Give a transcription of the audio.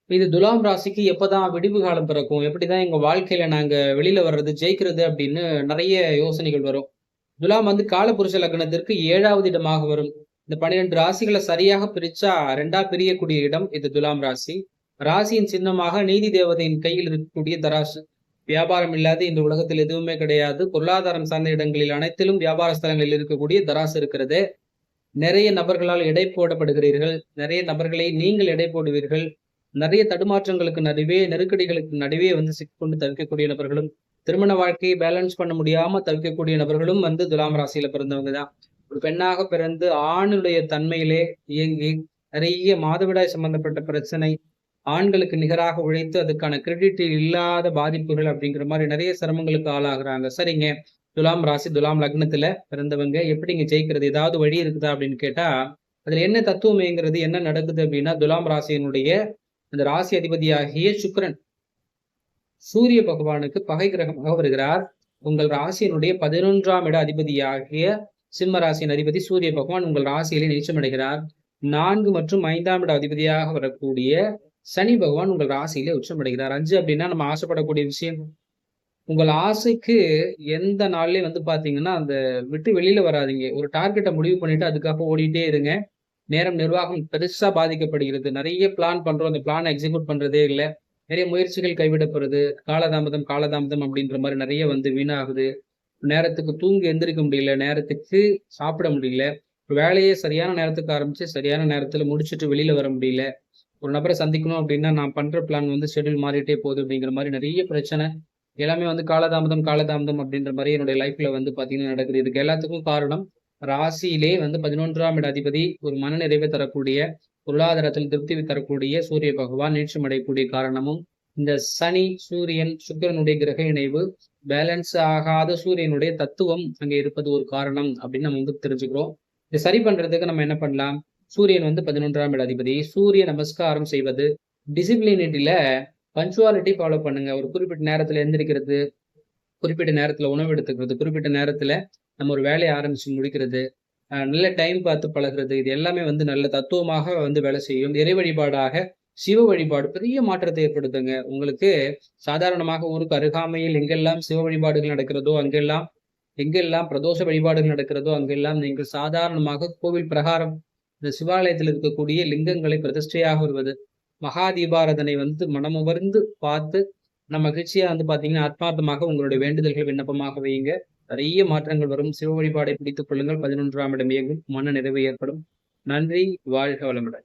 இது துலாம் ராசிக்கு எப்பதான் விடிவு காலம் பிறக்கும்? எப்படிதான் எங்க வாழ்க்கையில நாங்க வெளில வர்றது, ஜெயிக்கிறது அப்படின்னு நெறைய யோசனைகள் வரும். துலாம் வந்து காலபுருஷ லக்னத்திற்கு 7வது இடமாக வரும். இந்த 12 ராசிகள சரியாக பிரிச்சா 2ஆ பிரியக்கூடிய இடம் இது துலாம் ராசி. ராசியின் சின்னமாக நீதி தேவதையின் கையில் இருக்கக்கூடிய தராசு. வியாபாரம் இல்லாத இந்த உலகத்தில் எதுவுமே கிடையாது. பொருளாதாரம் சார்ந்த இடங்களில் அனைத்திலும் வியாபார ஸ்தலங்களில் இருக்கக்கூடிய தராசு இருக்கிறது. நிறைய நபர்களால் எடை போடப்படுகிறீர்கள். நிறைய நபர்களை நீங்கள் எடை போடுவீர்கள். நிறைய தடுமாற்றங்களுக்கு நடுவே, நெருக்கடிகளுக்கு நடுவே வந்து சிக்கிக்கொண்டு தவிக்கக்கூடிய நபர்களும், திருமண வாழ்க்கையை பேலன்ஸ் பண்ண முடியாம தவிக்கக்கூடிய நபர்களும் வந்து துலாம் ராசியில பிறந்தவங்க தான். ஒரு பெண்ணாக பிறந்து ஆணுடைய தன்மையிலே இயங்கி, நிறைய மாதவிடாய் சம்பந்தப்பட்ட பிரச்சனை, ஆண்களுக்கு நிகராக உழைத்து அதுக்கான கிரெடிட் இல்லாத பாதிப்புகள் அப்படிங்கிற மாரி நிறைய சிரமங்களுக்கு ஆளாகுறாங்க. சரிங்க. துலாம் ராசி, துலாம் லக்னத்துல பிறந்தவங்க எப்படிங்க ஜெயிக்கிறது? ஏதாவது வழி இருக்குதா? அப்படின்னு கேட்டா, அதுல என்ன தத்துவமேங்கிறது என்ன நடக்குது அப்படின்னா, துலாம் ராசியினுடைய அந்த ராசி அதிபதியாகிய சுக்கிரன், சூரிய பகவானுக்கு பகை கிரகமாக வருகிறார். உங்கள் ராசியினுடைய 11ஆம் இட அதிபதியாகிய சிம்ம ராசியின் அதிபதி சூரிய பகவான் உங்கள் ராசியிலே நீச்சமடைகிறார். 4 மற்றும் 5ஆம் இட அதிபதியாக வரக்கூடிய சனி பகவான் உங்கள் ராசியிலே உச்சமடைகிறார். 5 அப்படின்னா நம்ம ஆசைப்படக்கூடிய விஷயம். உங்கள் ஆசைக்கு எந்த நாள்லயும் வந்து பாத்தீங்கன்னா, அந்த விட்டு வெளியில வராதீங்க. ஒரு டார்கெட்ட முடிவு பண்ணிட்டு அதுக்காக ஓடிட்டே இருங்க. நேரம் நிர்வாகம் பெருசா பாதிக்கப்படுகிறது. நெறைய பிளான் பண்றோம். அந்த பிளான எக்ஸிக்யூட் பண்றதே இல்ல. நிறைய முயற்சிகள் கைவிடப்படுது. காலதாமதம், காலதாமதம் அப்படின்ற மாரி நெறைய வந்து வீணாகுது. நேரத்துக்கு தூங்கி எந்திரிக்க முடியல. நேரத்துக்கு சாப்பிட முடியல. ஒரு வேலைய சரியான நேரத்துக்கு ஆரம்பிச்சு, சரியான நேரத்துல முடிச்சுட்டு வெளியில வர முடியல. ஒரு நபர சந்திக்கணும் அப்படின்னா, நான் பண்ற பிளான் வந்து ஷெட்யூல் மாறிட்டே போகுது அப்படிங்கிற மாரி நெறைய பிரச்சனை. எல்லாமே வந்து காலதாமதம், காலதாமதம் அப்படின்ற மாரி என்னுடைய லைஃப்ல வந்து பாத்தீங்கன்னா நடக்குது. இதுக்கு எல்லாத்துக்கும் காரணம், ராசியிலே வந்து 11ஆம் இட அதிபதி ஒரு மனநிறைவை தரக்கூடிய, பொருளாதாரத்தில் திருப்தி தரக்கூடிய சூரிய பகவான் நீச்சம் அடையக்கூடிய காரணமும், இந்த சனி, சூரியன், சுக்கிரனுடைய கிரக இணைவு, பேலன்ஸ் ஆகாத சூரியனுடைய தத்துவம் அங்கே இருப்பது ஒரு காரணம் அப்படின்னு நம்ம வந்து தெரிஞ்சுக்கிறோம். இத சரி பண்றதுக்கு நம்ம என்ன பண்ணலாம்? சூரியன் வந்து 11ஆம் இட அதிபதி. சூரிய நமஸ்காரம் செய்வது, டிசிப்ளினிட்டில பங்க்சுவாலிட்டி ஃபாலோ பண்ணுங்க. ஒரு குறிப்பிட்ட நேரத்துல எந்திரிக்கிறது, குறிப்பிட்ட நேரத்துல உணவு எடுத்துக்கிறது, குறிப்பிட்ட நேரத்துல நம்ம ஒரு வேலைய ஆரம்பிச்சு முடிக்கிறது, நல்ல டைம் பார்த்து பழகுறது, இது எல்லாமே வந்து நல்ல தத்துவமாக வந்து வேலை செய்யும். இறை வழிபாடாக சிவ வழிபாடு பெரிய மாற்றத்தை ஏற்படுத்துங்க. உங்களுக்கு சாதாரணமாக ஊருக்கு அருகாமையில் எங்கெல்லாம் சிவ வழிபாடுகள் நடக்கிறதோ, அங்கெல்லாம் எங்கெல்லாம் பிரதோஷ வழிபாடுகள் நடக்கிறதோ, அங்கெல்லாம் நீங்கள் சாதாரணமாக கோவில் பிரகாரம், இந்த சிவாலயத்தில் இருக்கக்கூடிய லிங்கங்களை பிரதிஷ்டையாக வருவது, மகா தீபாராதனை வந்து மனமுவர்ந்து பார்த்து, மகிழ்ச்சியா வந்து பார்த்தீங்கன்னா, ஆத்மார்த்தமாக உங்களுடைய வேண்டுதல்கள் விண்ணப்பமாக வையுங்க. நிறைய மாற்றங்கள் வரும். சிவ வழிபாடை பிடித்துக் கொள்ளுங்கள். 11ஆம் இடம் இயங்கும். மன நிறைவு ஏற்படும். நன்றி. வாழ்க வளமுடன்.